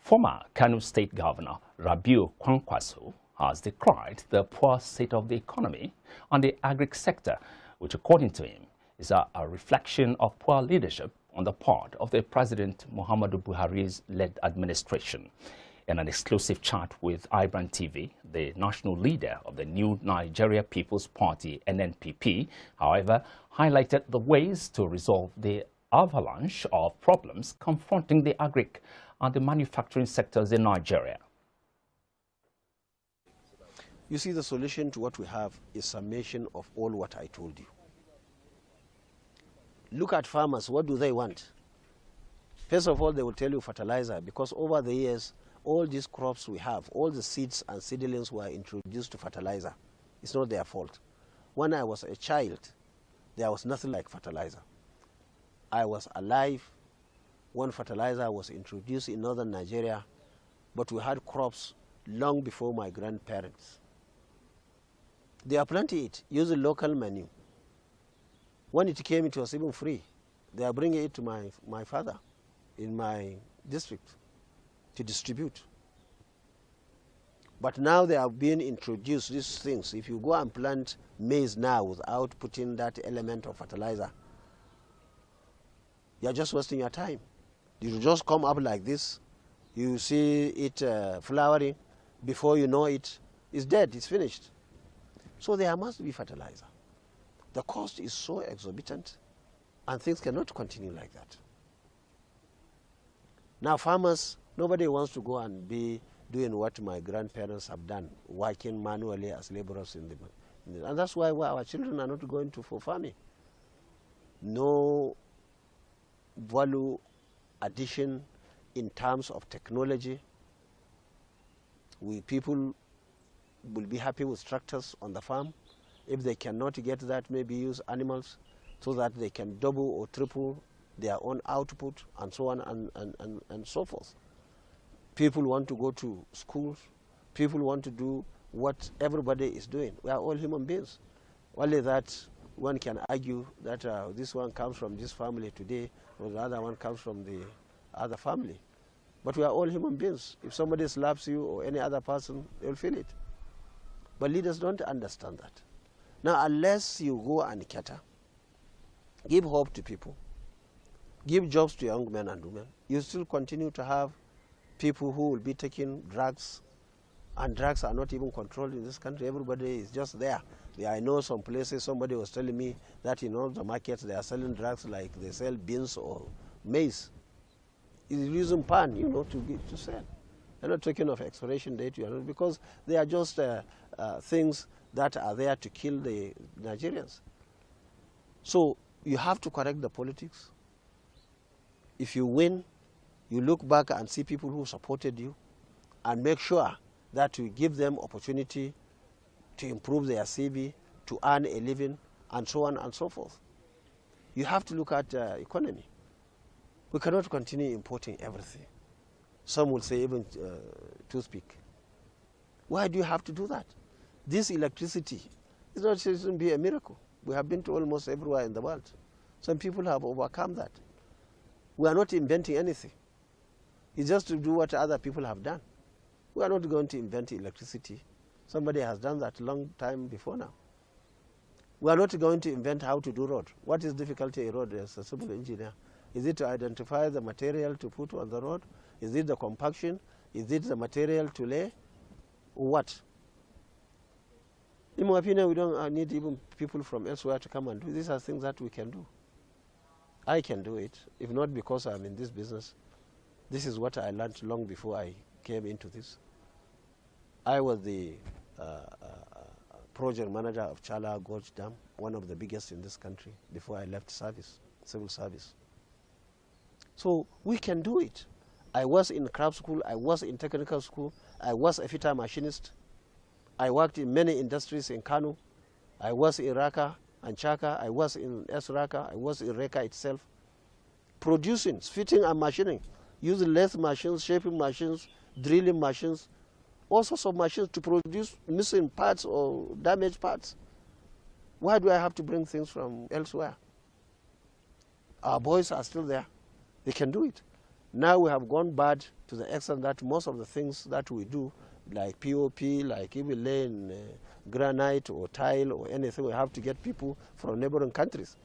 Former Kano State Governor Rabiu Kwankwaso has decried the poor state of the economy and the agric sector, which according to him is a reflection of poor leadership on the part of the President Muhammadu Buhari's led administration. In an exclusive chat with iBrandTV, the national leader of the new Nigeria People's Party, NNPP, however, highlighted the ways to resolve the avalanche of problems confronting the agric and the manufacturing sectors in Nigeria. You see, the solution to what we have is summation of all what I told you. Look at farmers. What do they want? First of all, they will tell you fertilizer, because over the years, all these crops we have, all the seeds and seedlings were introduced to fertilizer. It's not their fault. When I was a child, there was nothing like fertilizer. I was alive when fertilizer was introduced in northern Nigeria, but we had crops long before my grandparents. They are planting it using local manure. When it came, it was even free. They are bringing it to my father in my district to distribute. But now they are being introduced, these things. If you go and plant maize now without putting that element of fertilizer, you are just wasting your time. You just come up like this, you see it flowering, before you know it, it's dead, it's finished. So there must be fertilizer. The cost is so exorbitant, and things cannot continue like that. Now farmers, nobody wants to go and be doing what my grandparents have done, working manually as laborers in the and that's why our children are not going for farming. No value addition in terms of technology. People will be happy with tractors on the farm. If they cannot get that, maybe use animals so that they can double or triple their own output, and so on and so forth. People want to go to schools. People want to do what everybody is doing. We are all human beings. Only that one can argue that this one comes from this family today, or the other one comes from the other family. But we are all human beings. If somebody slaps you or any other person, they'll feel it. But leaders don't understand that. Now, unless you go and cater, give hope to people, give jobs to young men and women, you still continue to have people who will be taking drugs, and drugs are not even controlled in this country. Everybody is just there. I know some places, somebody was telling me that in all the markets they are selling drugs like they sell beans or maize. It's using pan, to sell. They're not talking of expiration date, because they are just things that are there to kill the Nigerians. So you have to correct the politics. If you win, you look back and see people who supported you and make sure that you give them opportunity to improve their CV, to earn a living, and so on and so forth. You have to look at economy. We cannot continue importing everything. Some will say even toothpick. Why do you have to do that? This electricity is not going to be a miracle. We have been to almost everywhere in the world. Some people have overcome that. We are not inventing anything. It's just to do what other people have done. We are not going to invent electricity. Somebody has done that a long time before now. We are not going to invent how to do road. What is difficulty a road as a civil engineer? Is it to identify the material to put on the road? Is it the compaction? Is it the material to lay? What? In my opinion, we don't need even people from elsewhere to come and do. These are things that we can do. I can do it, if not because I'm in this business. This is what I learned long before I came into this. I was the project manager of Chala Gorge Dam, one of the biggest in this country, before I left service, civil service. So we can do it. I was in craft school, I was in technical school, I was a fitter machinist. I worked in many industries in Kano. I was in Raka and Chaka, I was in S-Raka, I was in Reka itself, producing, fitting and machining, using lathe machines, shaping machines, drilling machines, all sorts of machines to produce missing parts or damaged parts. Why do I have to bring things from elsewhere? Our boys are still there. They can do it. Now we have gone bad to the extent that most of the things that we do, like POP, like if we lay in granite or tile or anything, we have to get people from neighboring countries.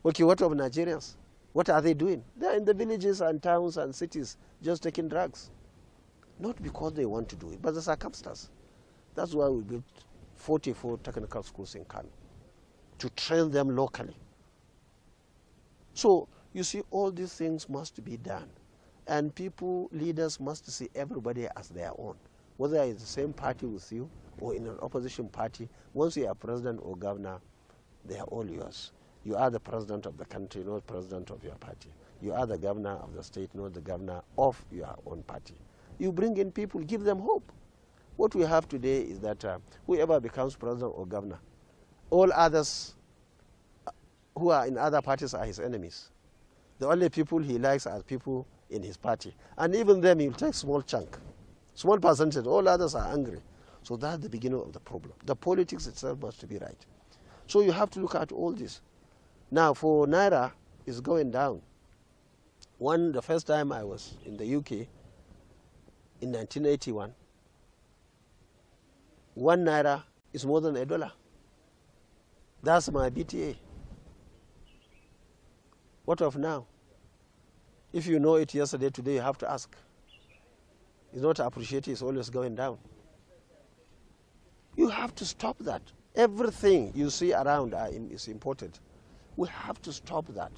Okay, what of Nigerians? What are they doing? They are in the villages and towns and cities just taking drugs. Not because they want to do it, but the circumstance. That's why we built 44 technical schools in Kano, to train them locally. So, you see, all these things must be done. And people, leaders must see everybody as their own. Whether it's the same party with you or in an opposition party, once you are president or governor, they are all yours. You are the president of the country, not president of your party. You are the governor of the state, not the governor of your own party. You bring in people, give them hope. What we have today is that whoever becomes president or governor, all others who are in other parties are his enemies. The only people he likes are people in his party. And even them, he'll take small chunk, small percentage. All others are angry. So that's the beginning of the problem. The politics itself must be right. So you have to look at all this. Now, for Naira, it's going down. The first time I was in the UK, in 1981, 1 Naira is more than $1. That's my BTA. What of now? If you know it yesterday, today you have to ask. It's not appreciated, it's always going down. You have to stop that. Everything you see around is imported. We have to stop that.